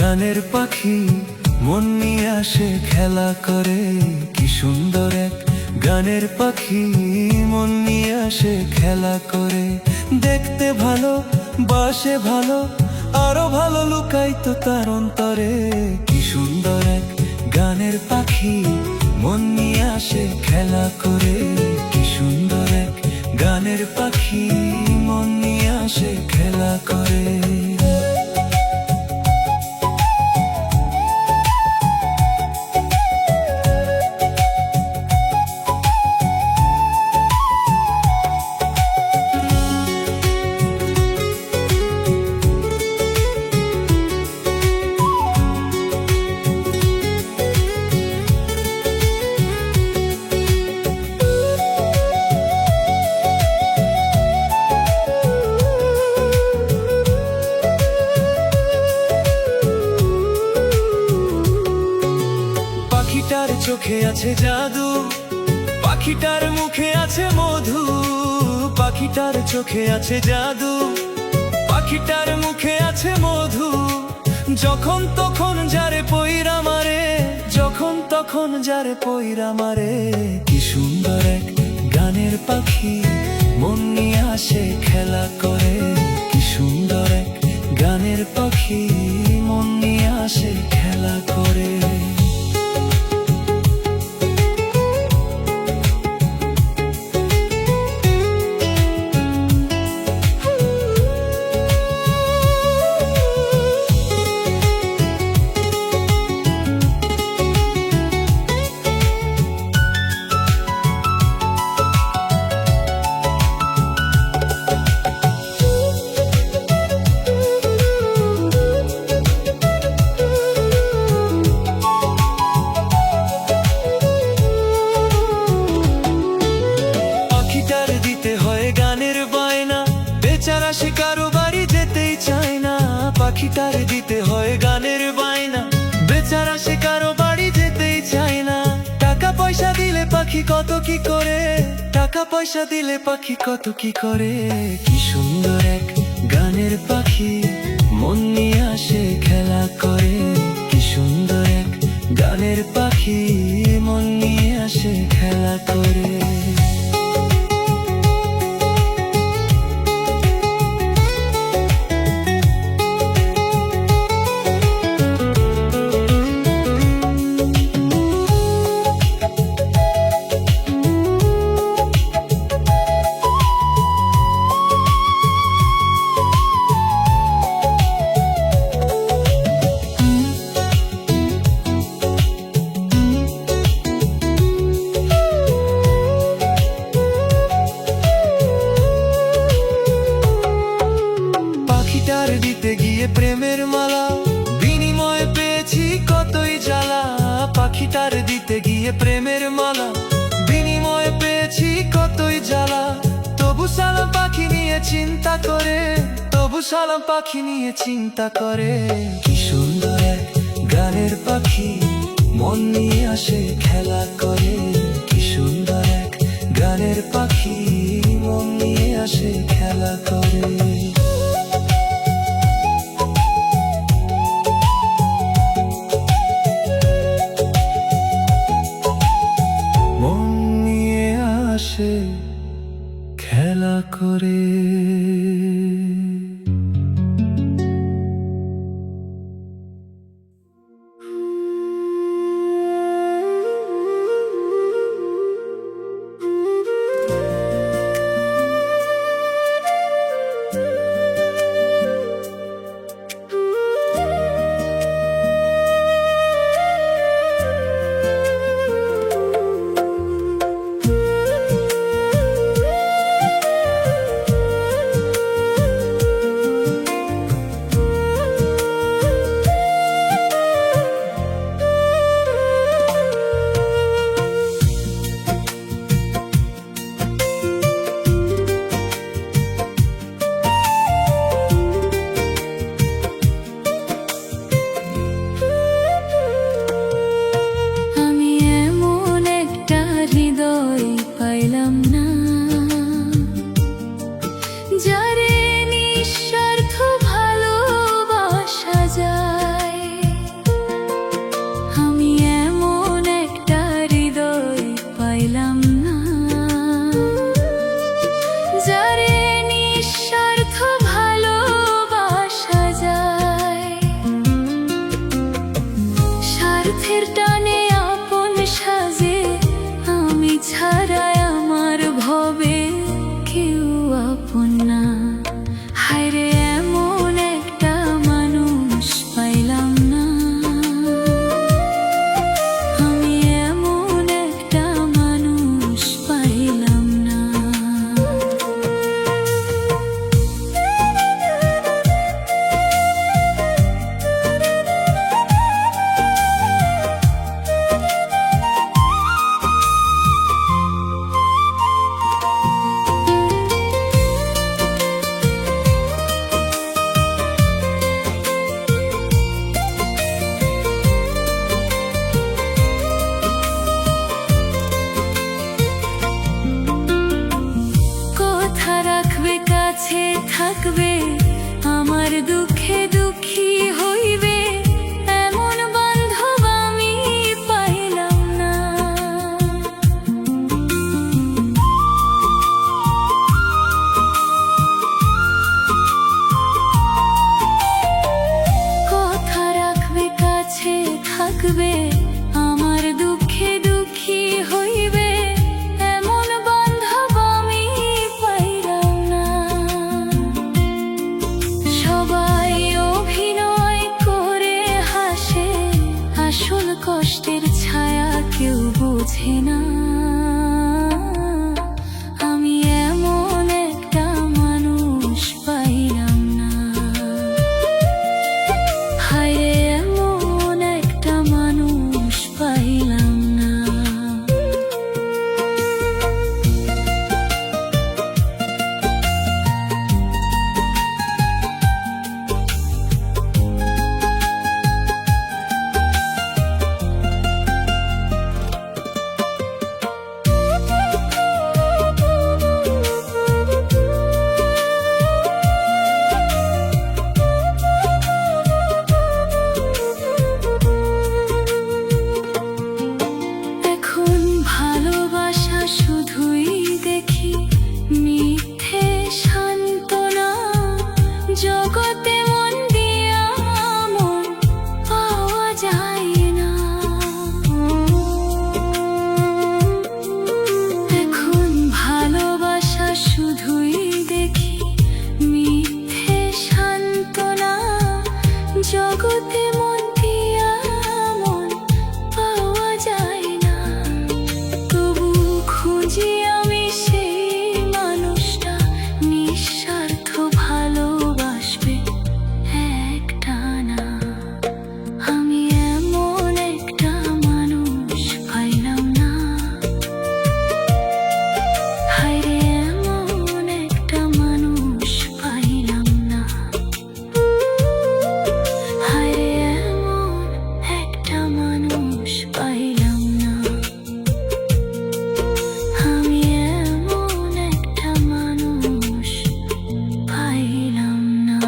গানের পাখি মন নিয়ে আসে খেলা করে, কি সুন্দর এক গানের পাখি মন নিয়ে আসে খেলা করে। দেখতে ভালো, বাসে ভালো, আরো ভালো লুকাইতো তার অন্তরে। কি সুন্দর এক গানের পাখি মন নিয়ে আসে খেলা করে, কি সুন্দর এক গানের পাখি মন নিয়ে আসে খেলা করে। পাখিটার চোখে আছে জাদু, পাখিটার মুখে আছে মধু। পাখিটার চোখে আছে জাদু, পাখিটার মুখে আছে মধু। যখন তখন যারে পইরা মারে, যখন তখন যারে পইরা মারে। কি সুন্দর এক গানের পাখি মন নিয়ে আসে খেলা করে, কি সুন্দর এক গানের পাখি মন নিয়ে আসে খেলা করে। বেচারা সে কারো বাড়ি যেতেই চায় না, পাখিটার দিতে হয় গানের বায়না। বেচারা সে কারো বাড়ি যেতেই চায় না। টাকা পয়সা দিলে পাখি কত কি করে, টাকা পয়সা দিলে পাখি কত কি করে। কি সুন্দর এক গানের পাখি মন নিয়ে আসে খেলা করে, কি সুন্দর এক গানের পাখি মন নিয়ে আসে খেলা করে। পাখিটার দিতে গিয়ে প্রেমের মালা, বিনিময়ে পেয়েছি কতই জ্বালা। পাখিটার দিতে গিয়ে প্রেমের মালা, বিনিময়ে পেয়েছি কতই জ্বালা। তবু সালাম পাখি নিয়ে চিন্তা করে, তবু সালাম পাখি নিয়ে চিন্তা করে। কি সুন্দর এক গানের পাখি মন নিয়ে আসে খেলা করে, কি সুন্দর এক গানের পাখি মন নিয়ে আসে খেলা করে। খেলা করে। স্বার্থের টানে আপন সাজে, আমি ছাড়া আমার ভবে কেউ আপন না। হায়রে এমন একটা মানুষ পাইলাম না, আমি এমন একটা মানুষ পাইলাম না। কথা রাখবে, কাছে থাকবে, আমার দুঃখে দুঃখী হইবে, এমন বান্ধব আমি পাইলাম না। কথা রাখবে, কাছে থাকবে, আমার দুঃখে দুঃখী হইবে, এমন বান্ধব আমি পাইলাম না। সবাই অভিনয় করে হাসে, আসল কষ্টের ছায়া কেউ বোঝে না। আমি এমন একটা মানুষ পাইলাম না, হায়রে এমন একটা মানুষ পাইলাম না। এখন ভালোবাসা শুধুই দেখি মিথ্যে সান্ত্বনা, জগতে মন দিয়া মন পাওয়া যায় না। এখন ভালোবাসা শুধুই দেখি মিথ্যে সান্ত্বনা, জগতে মন দিয়া মন পাওয়া যায় না। তবু খুঁজি আমি সেই মানুষটা, নিঃস্বার্থ ভালোবাসবে একটানা। আমি এমন একটা মানুষ পাইলাম না, হায়রে এমন একটা মানুষ পাইলাম না, হায়রে এমন একটা মানুষ পাইলাম না, আমি এমন একটা মানুষ পাইলাম না।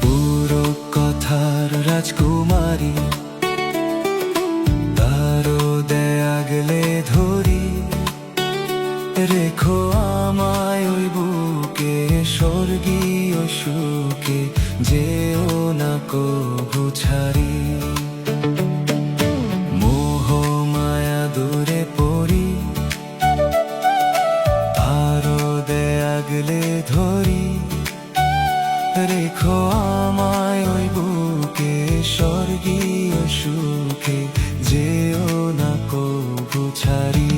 পুরো কথার রাজকুমারী, তারও দেয়াগলে ধরি, রেখো আমায় ওই বুকে স্বর্গীয় সুখে, যেও না কভু ছাড়ি। মোহ মায়া দূরে পড়ি, তারও দেয়াগলে ধরি, রেখো আমায় ওই বুকে স্বর্গীয় সুখে, যেও না কভু ছাড়ি।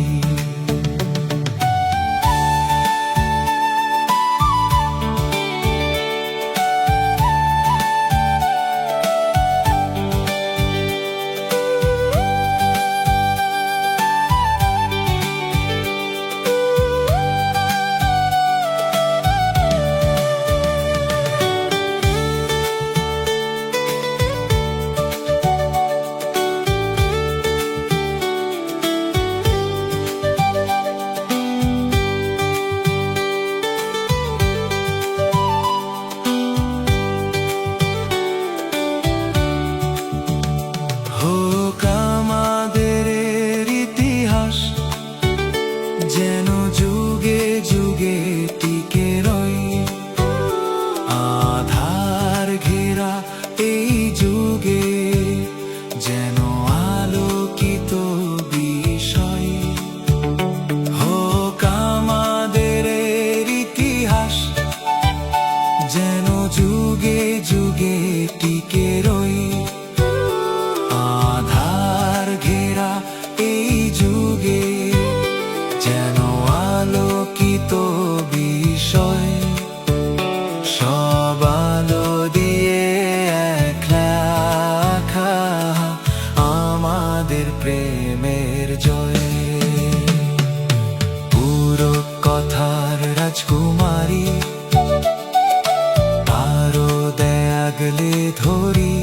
আগলে ধরি,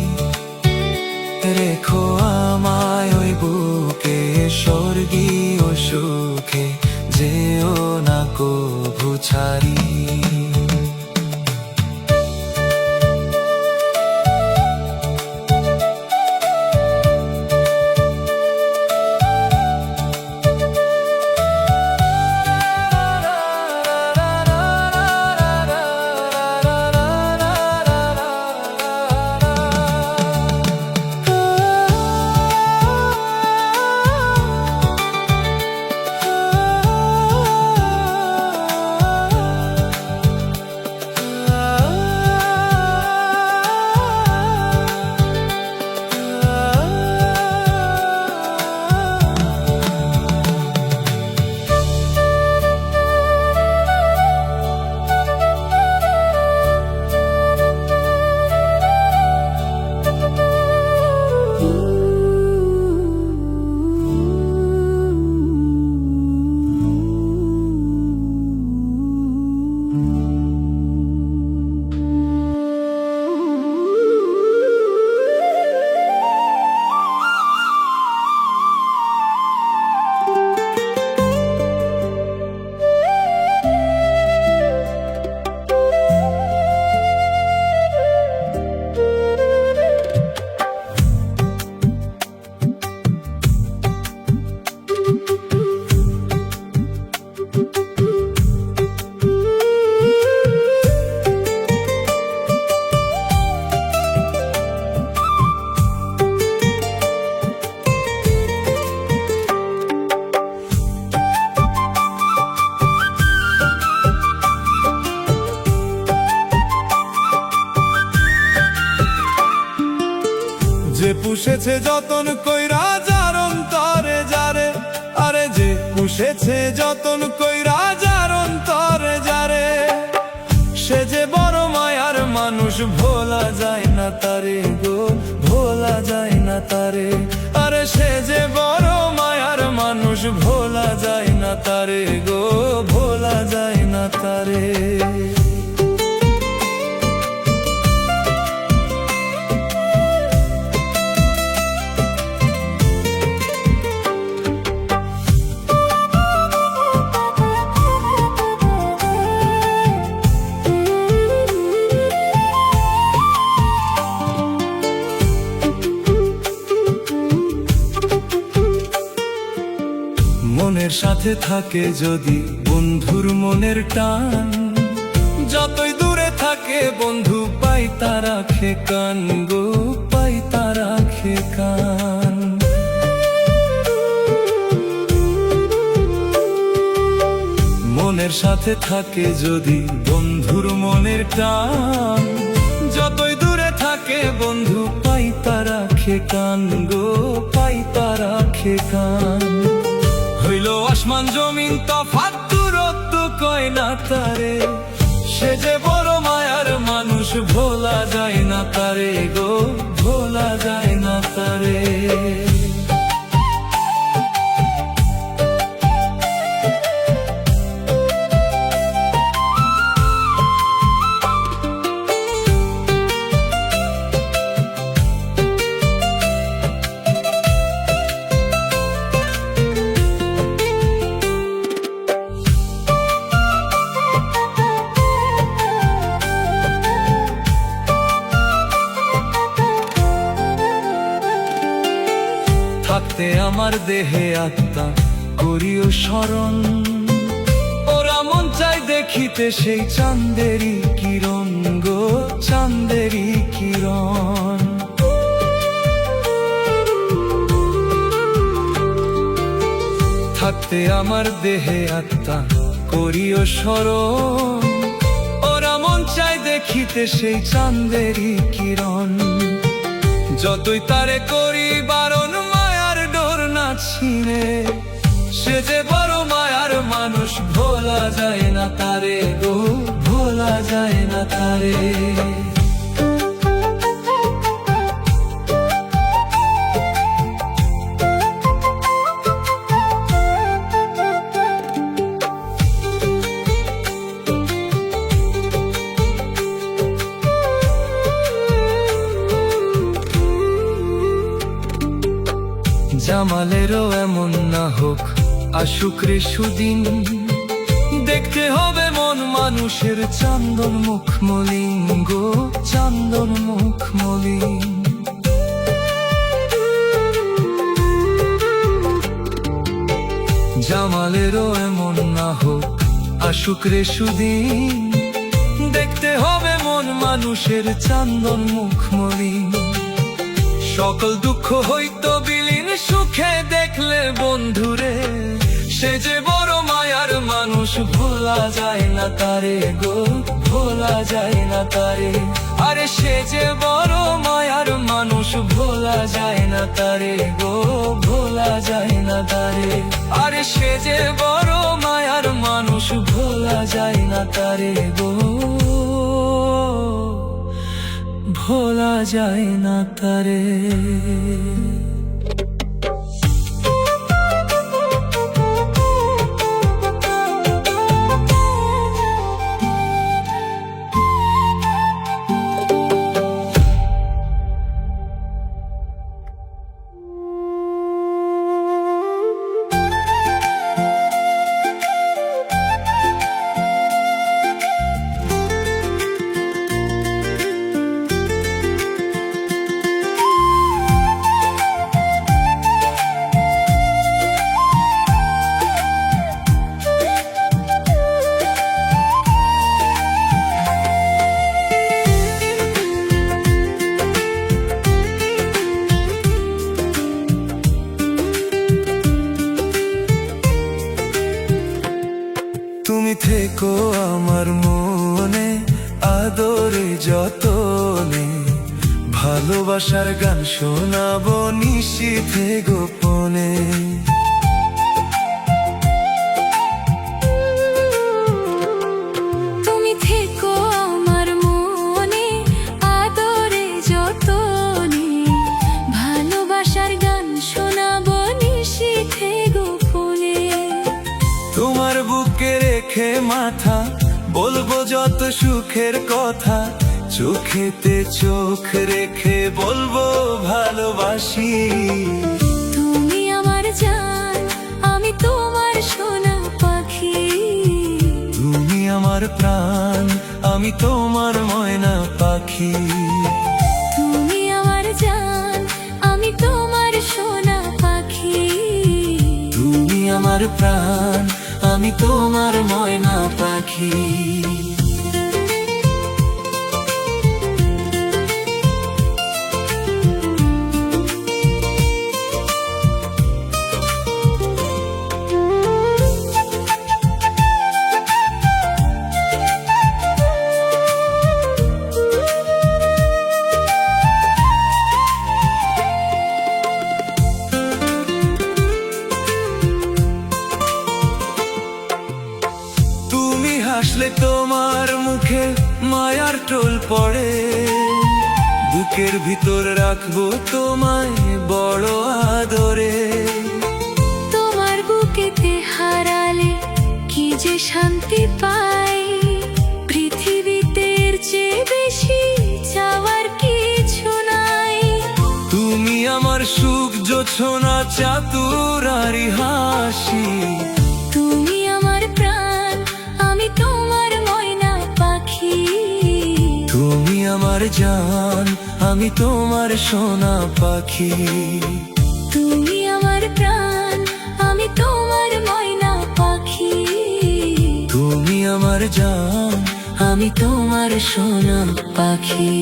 রেখো আমায় ওই বুকে স্বর্গীয় সুখে, যেও না কভু ছাড়ি। যে পুষেছে যতন কইরা যার অন্তরে যারে, আরে যে পুষেছে যতন কইরা যার অন্তরে যারে, সে যে বড় মায়ার মানুষ, ভোলা যায় না তারে গো, ভোলা যায় না তারে। আরে সে যে বড় মায়ার মানুষ, ভোলা যায় না তারে গো, ভোলা যায় না তারে। মনের সাথে থাকে যদি বন্ধুর মনের টান, যতই দূরে থাকে বন্ধু পাই তার রাখে কান গো, পাই তার রাখে কান। মনের সাথে থাকে যদি বন্ধুর মনের টান, যতই দূরে থাকে বন্ধু পাই তার রাখে কান গো, পাই তার রাখে কান। হইল আসমান জমিন তফাৎ, দূরত্ব কয় না তারে, সে যে বড় মায়ার মানুষ, ভোলা যায় না তারে গো, ভোলা যায় না তারে। থাকতে আমার দেহে আত্মা করিও স্মরণ, ওরা মন চাই দেখিতে সেই চাঁদেরই কিরণ গো, চাঁদেরই কিরণ। থাকতে আমার দেহে আত্মা করিও স্মরণ, ওরা মন চাই দেখিতে সেই চাঁদেরই কিরণ। যতই তারে করি বারণ, মায়ার ডোর না ছিঁড়ে, সে যে বড় মায়ার মানুষ, ভোলা যায় না তারে গো, ভোলা যায় না তারে। জামালেরও এমন না হোক, আসুক রে সুদিন। দেখতে হবে মন মানুষের চান্দন মুখ মলিন গো, চান্দন মুখ মলিন। জামালেরও এমন না হোক, আসুক রে সুদিন। দেখতে হবে মন মানুষের চান্দন মুখ মলিন। সকল দুঃখ হইতো বিলীন সুখে দেখলে বন্ধুরে, সে যে বড় মায়ার মানুষ, ভোলা যায় না তারে গো, ভোলা যায় না তারে। আরে সে যে বড় মায়ার মানুষ, ভোলা যায় না তারে গো, ভোলা যায় না তারে। আরে সে যে বড় মায়ার মানুষ, ভোলা যায় না তারে গো, ভোলা যায় না তারে। তুমি থেকো আমার মনে, আদরে যতনে, ভালোবাসার গান শোনাবো নিশীথে গোপনে। তুমি থেকো আমার মনে, আদরে যতনে, ভালোবাসার গান শোনাবো নিশীথে গোপনে। তোমার বুকে রেখে মাথা, বলবো যত সুখের কথা, চোখেতে চোখ রেখে বলবো ভালোবাসি। তুমি আমার জান, আমি তোমার সোনা পাখি। তুমি আমার প্রাণ, আমি তোমার ময়না পাখি। তুমি আমার জান, আমি তোমার সোনা পাখি। তুমি আমার প্রাণ, আমি তোমার ময়না পাখি। হাসলে তোমার মুখে মায়ার টোল পড়ে, বুকের ভিতর রাখবো তোমায় বড় আদরে। তোমার বুকেতে হারালে কি যে শান্তি পাই, পৃথিবীতে এর চেয়ে বেশি চাওয়ার কিছু নাই। তুমি আমার সুখ জোছনা চাতুরারি হাসি। তুমি আমার প্রাণ, আমি তোমার ময়না পাখি। তুমি আমার জান, আমি তোমার সোনা পাখি। তুমি আমার প্রাণ, আমি তোমার ময়না পাখি। তুমি আমার জান, আমি তোমার সোনা পাখি।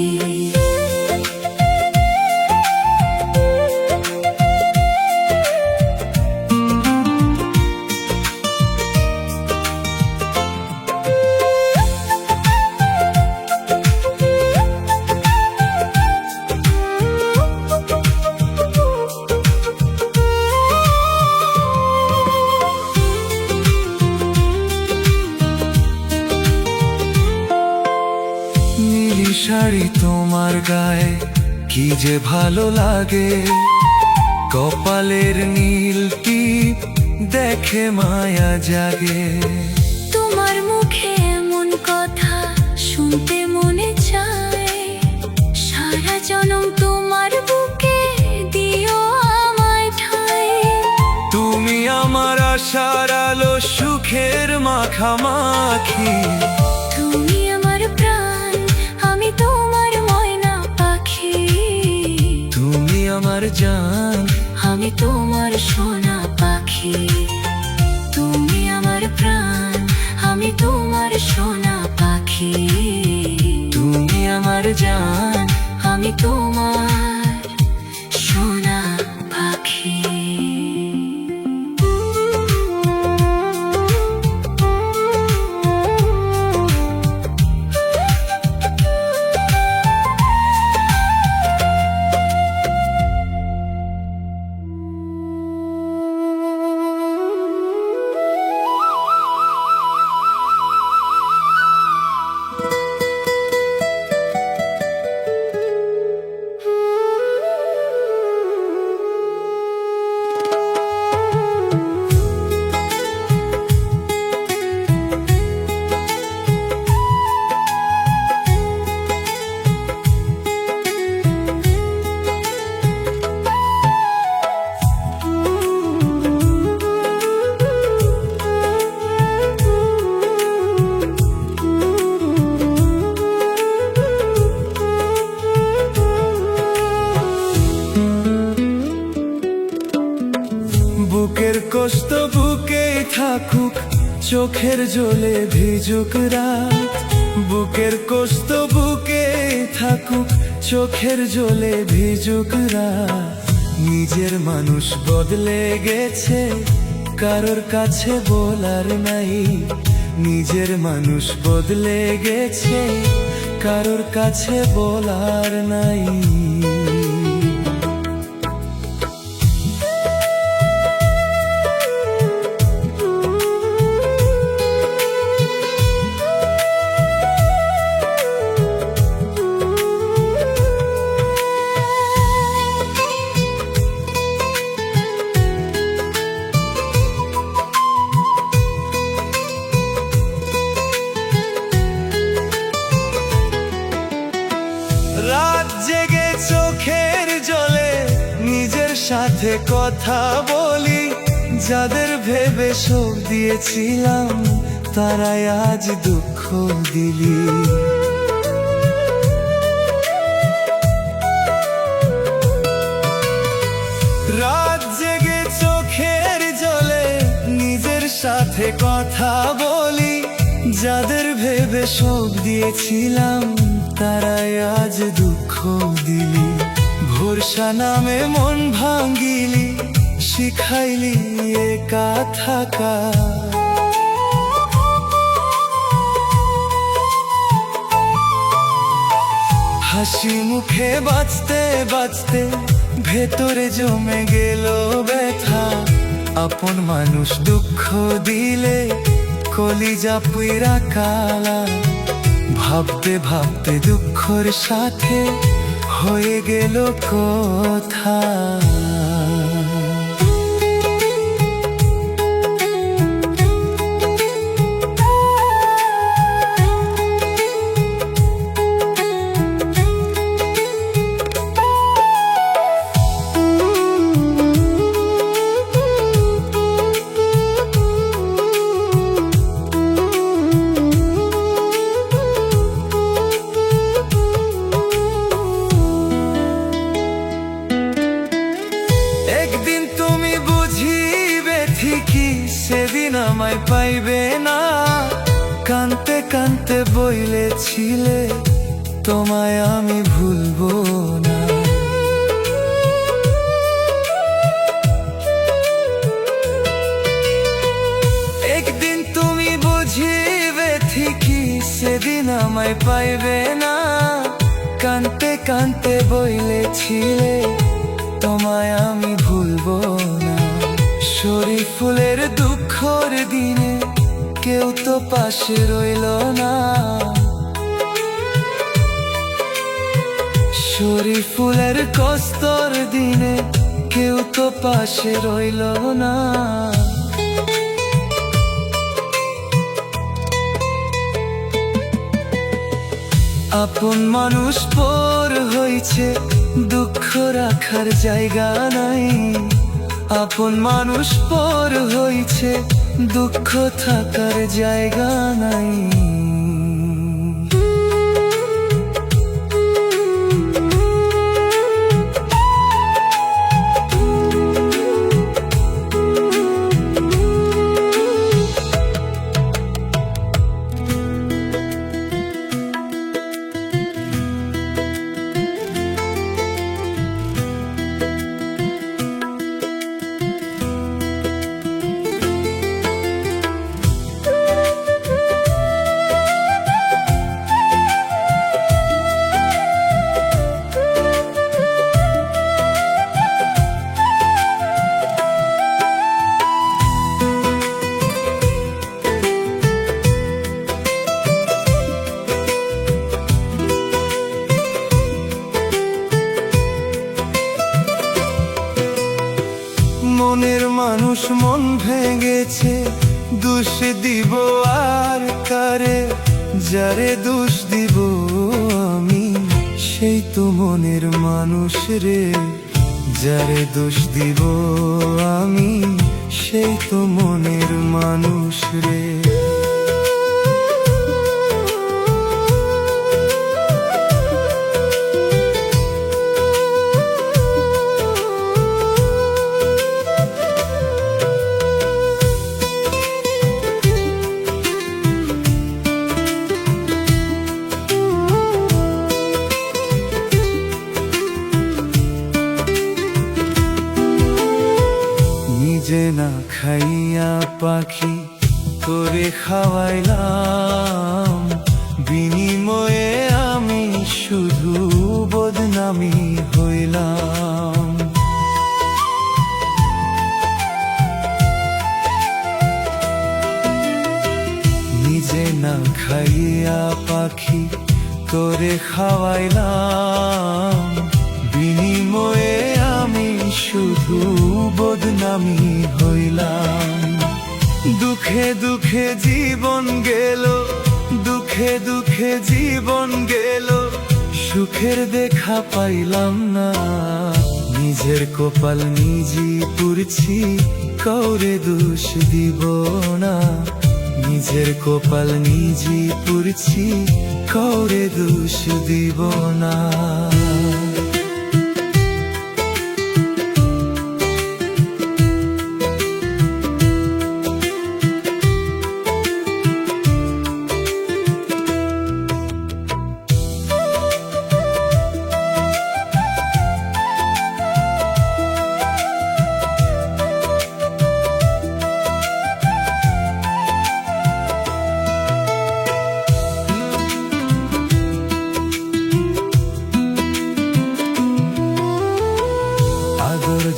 শাড়ি তোমার গায়ে কি যে ভালো লাগে, কপালের নীল টিপ দেখে মায়া জাগে। তোমার মুখে এমন কথা শুনতে মনে চায়, সারা জনম তোমার বুকে দিও আমায় ঠাঁই। মাখামাখি। তুমি আমার প্রাণ, আমি তোমার ময়না পাখি। তুমি আমার জান, আমি তোমার সোনা পাখি। তুমি আমার প্রাণ, আমি তোমার সোনা পাখি। তুমি আমার জান, আমি তোমার সোনা পাখি। বুকের কষ্ট বুকেই থাকুক, চোখের জলে ভিজুক রাত। বুকের কষ্ট বুকেই থাকুক, চোখের জলে ভিজুক রাত। নিজের মানুষ বদলে গেছে, কারোর কাছে বলার নাই। নিজের মানুষ বদলে গেছে, কারোর কাছে বলার নাই। রাত জেগে চোখের জলে নিজের সাথে কথা বলি। যাদের ভেবে শোক দিয়েছিলাম, তারাই আজ দুঃখ দিলি। রাত জেগে চোখের জলে নিজের সাথে কথা বলি। যাদের ভেবে শোক দিয়েছিলাম, তারাই আজ দুঃখ দিলি। ভরসা নামে মন ভাঙ্গিলি, শিখাইলি একা থাকা। হাসি মুখে বাঁচতে বাঁচতে ভেতরে জমে গেল ব্যথা। আপন মানুষ দুঃখ দিলে কলিজা পুইরা কালা। ভাবতে ভাবতে দুঃখের সাথে হয়ে গেল কথা। একদিন তুমি বুঝিবে ঠিকই, সেদিন আমায় পাইবে না। কানতে কানতে বইলেছিলে, তোমায় আমি ভুলবো না। একদিন তুমি বুঝিবে ঠিকই, সেদিন আমায় পাইবে না। কানতে কানতে বইলেছিলে, তোমায় আমি ভুলবো না। শরীফুলের দুঃখর দিনে কেউ তো পাশে রইল না। শরীফুলের কষ্টর দিনে কেউ তো পাশে রইল না। আপন মানুষ পর হইছে, দুঃখ রাখার জায়গা নাই। আপন মানুষ পর হইছে, দুঃখ থাকার জায়গা নাই। মনের মানুষ মন ভেঙেছে, দোষ দিব আর কারে? যারে দোষ দিব আমি, সেই তো মনের মানুষ রে। যারে দোষ দিব আমি, সেই তো মনের মানুষ রে। নিজে না খাইয়া পাখি তোরে খাওয়াইলাম, বিনিময়ে আমি শুধু বদনামি হইলাম। নিজে না খাইয়া পাখি তোরে খাওয়াইলাম, বিনিময়ে আমি শুধু বদনামি হইলাম। দুঃখে দুঃখে জীবন গেল, দুঃখে দুঃখে জীবন গেল, সুখের দেখা পাইলাম না। নিজের কপাল নিজে পুড়ছি, কাউরে দোষ দিব না। নিজের কপাল নিজে পুড়ছি, কাউরে দোষ দিব না।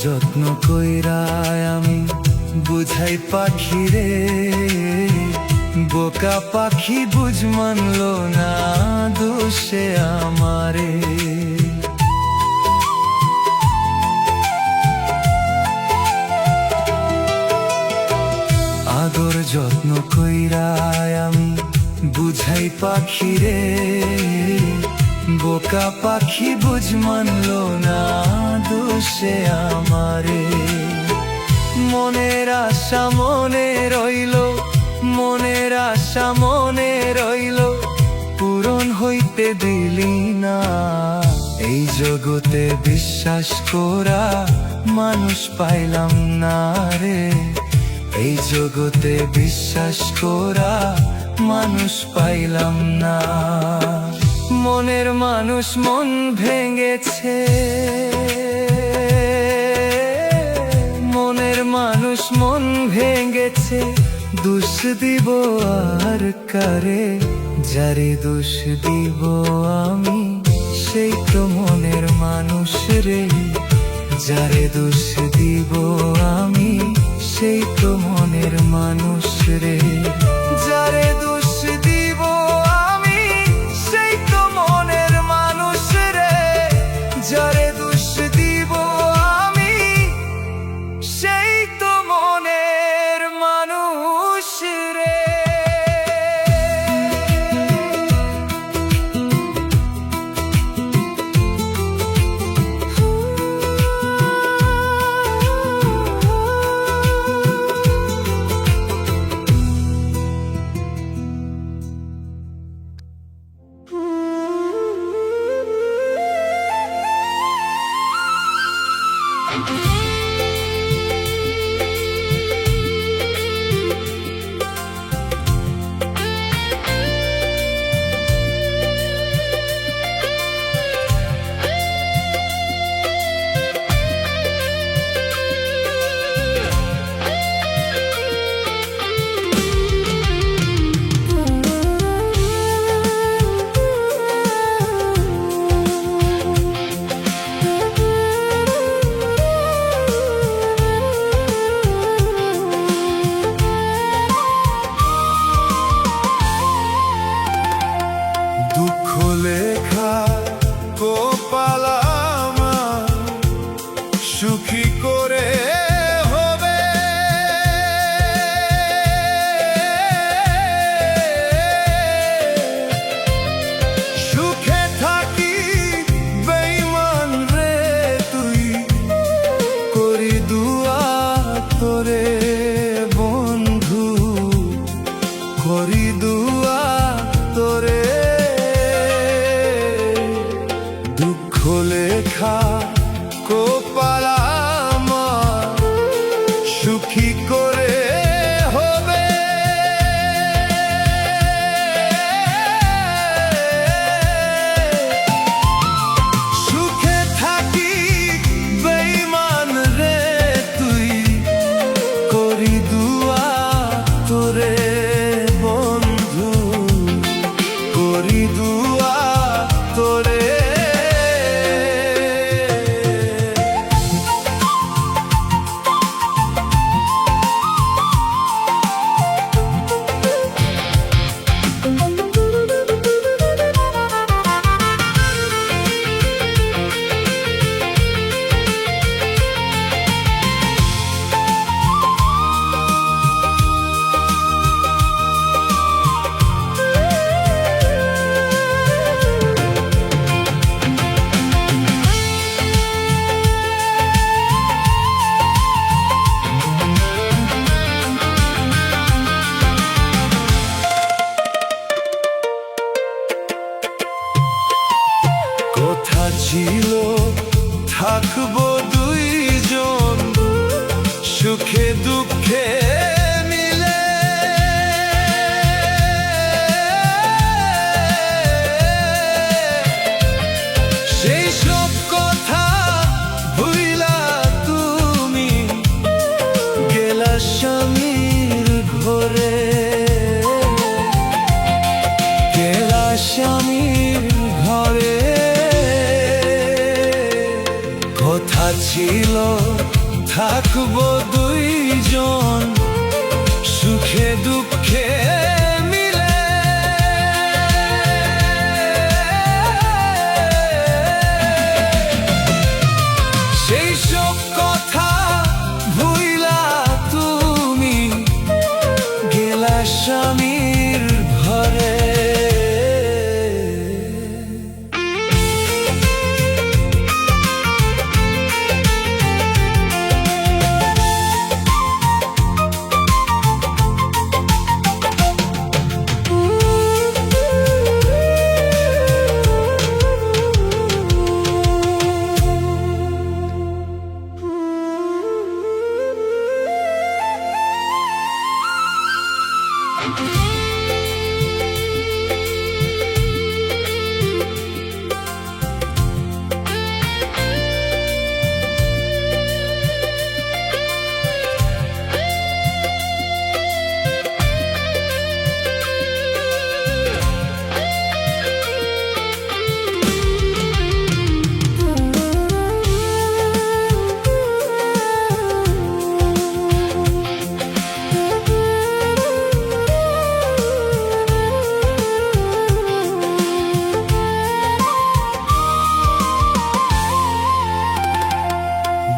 যত্ন কইরা আমি বুঝাই পাখি রে, বোকা পাখি বুঝ মানলো না দোষে আমারে। আদর যত্ন কইরা আমি বুঝাই পাখি রে, বোকা পাখি বুঝ মানলো না দোষে আমারে। মনের আশা মনে রইল, মনের আশা মনে রইল, পূরণ হইতে দিলি না। এই জগতে বিশ্বাস করা মানুষ পাইলাম না রে। এই জগতে বিশ্বাস করা মানুষ পাইলাম না। মনের মানুষ মন ভেঙেছে, মনের মানুষ মন ভেঙেছে, দোষ দিব আর কারে? যারে দোষ দিব আমি, সেই তো মনের মানুষ রে। যারে দোষ দিব আমি, সেই তো মনের মানুষ রে। যারে দোষ দিব আমি, সেই তো মনের মানুষ রে। যারে দোষ দিব আমি, সেই তো মনের মানুষ রে। কথা ছিল থাকবো দুইজন সুখে দুঃখে মিলে, সেই সব কথা ভুইলা তুমি গেলা স্বামীর ঘরে, গেলা স্বামীর ঘরে। কথা ছিল থাকবো দুইজন সুখে দুঃখে মিলে, সেই সব কথা ভুইলা তুমি গেলা স্বামীর ঘরে।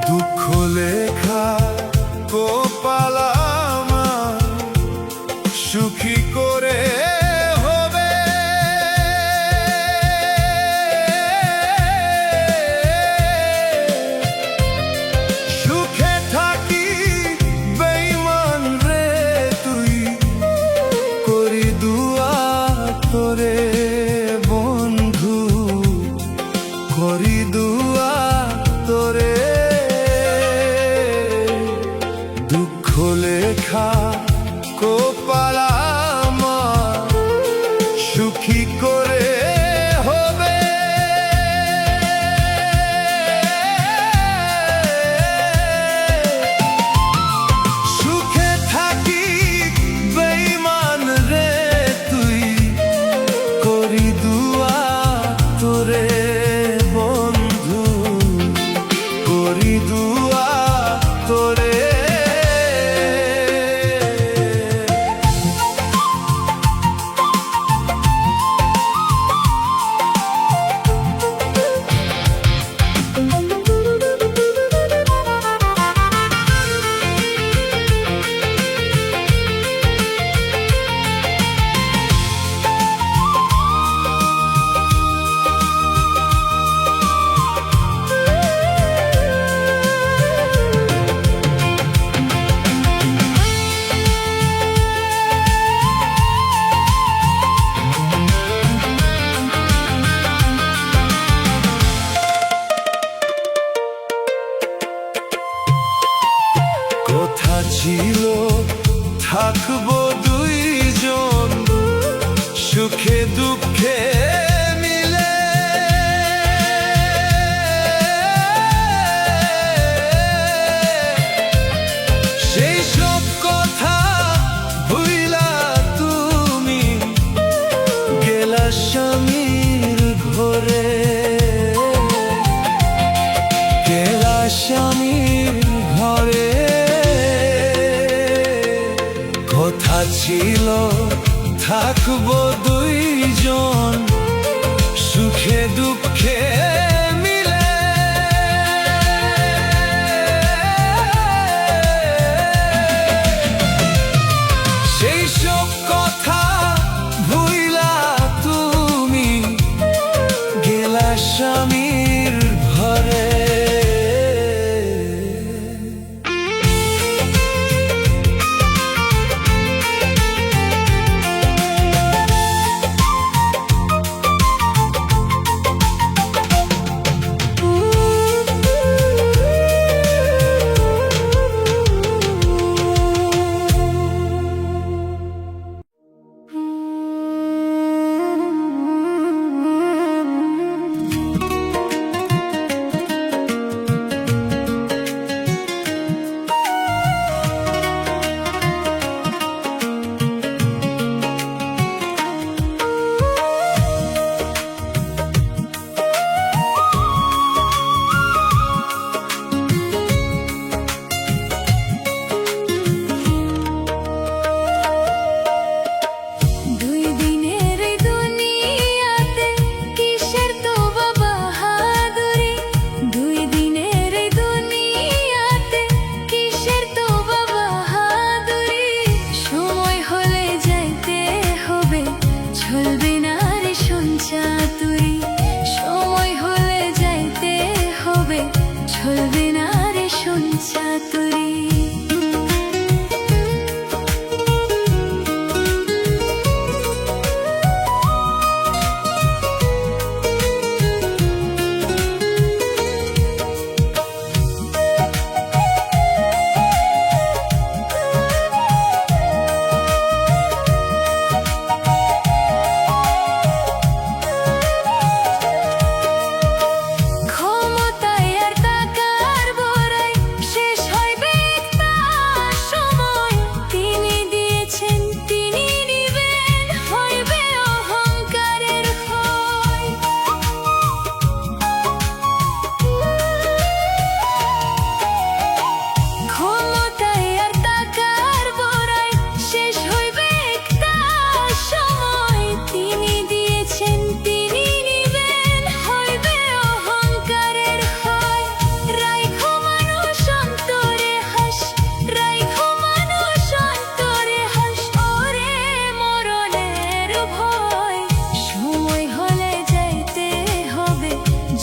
দুঃখ লেখা কপাল আমার সুখী করে হবে, সুখে থাকি বেঈমান রে তুই করি দুয়া তোরে বন্ধু, করি দুয়া তোরে। দুঃখ লেখা কপাল আমার সুখী করে হবে, সুখে থাকি বেঈমান রে তুই করি দুয়া তোরে বন্ধু, করি দুয়া তোরে। কথা ছিল থাকবো দুইজন সুখে দুঃখে মিলে, সেই সব কথা ভুইলা তুমি গেলা স্বামীর ঘরে, গেলা স্বামীর ঘরে। কথা ছিল থাকবো দুইজন সুখে দুঃখে মিলে, সেই সব কথা ভুইলা তুমি গেলা স্বামীর ঘরে।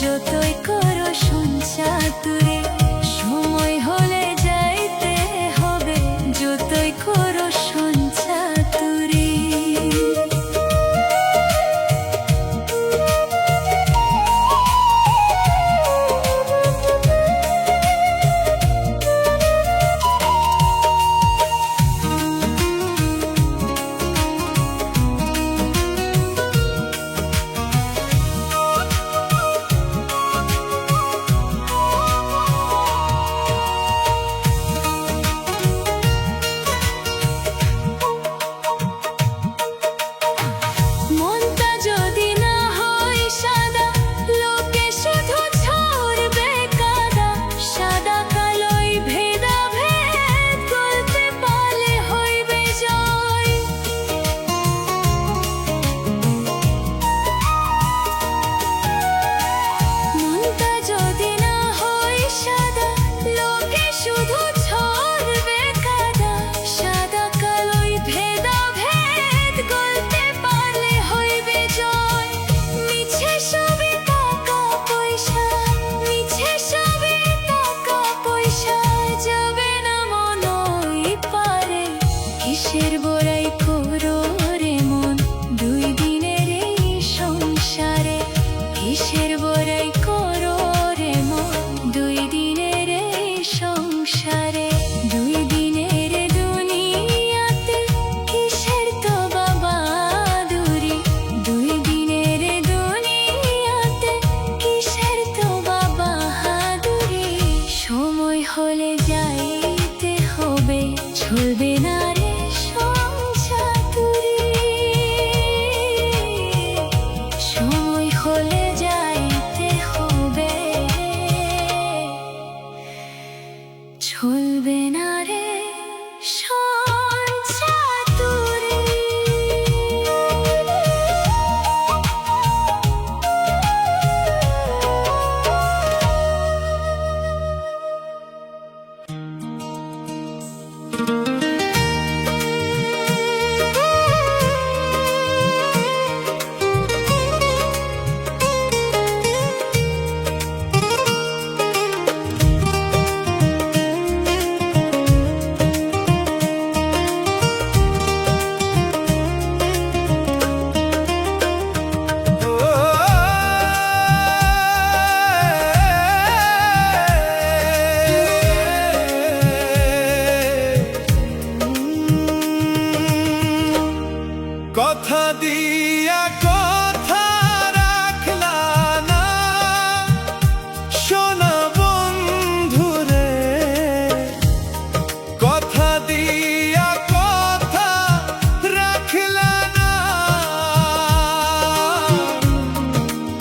যতই করো সঞ্চাতুরে সময় হলে যাইতে হবে, যতই করো সঞ্চাতুরে। মনটা যদি না হয় সাদা, লোকে শুধু ছড়বে কাদা। সাদা কালোই ভেদাভেদ করতে পারলে হইবে জয়। মনটা যদি না হয় সাদা, লোকে শুধু ছড়বে কাদা। সাদা কালোই ভেদাভেদ করতে পারলে হইবে জয়। মিছে সবে টাকা পয়সা, মিছে সবে টাকা পয়সা, যাবে না মনই পারে। কিসের বড়াই করো রে মন দুই দিনের এই সংসারে? কিসের বড়াই করো রে মন দুই দিনের এই সংসারে? দুই দিনের দুনিয়াতে কিসের তো বাবা দূরি? দুই দিনের দুনিয়াতে কিসের তো বাবা হাদুরি? সময় হলে যাইতে হবে, চলবে না রে সংসাতুরি। সময় হলে যাইতে হবে, চলবে না রে সংসাতুরি। কথা দিয়া কথা রাখলা না, সোনা বন্ধুরে। কথা দিয়া কথা রাখলা না,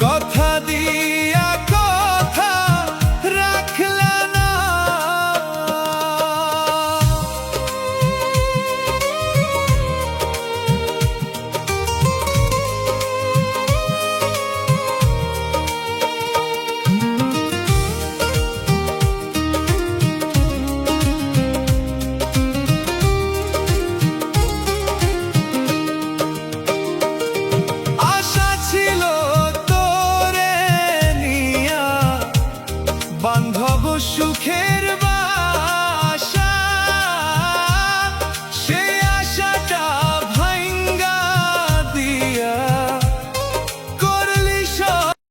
কথা দিয়া কথা রাখলা না। আশা ছিল তোরে নিয়া বান্ধব সুখের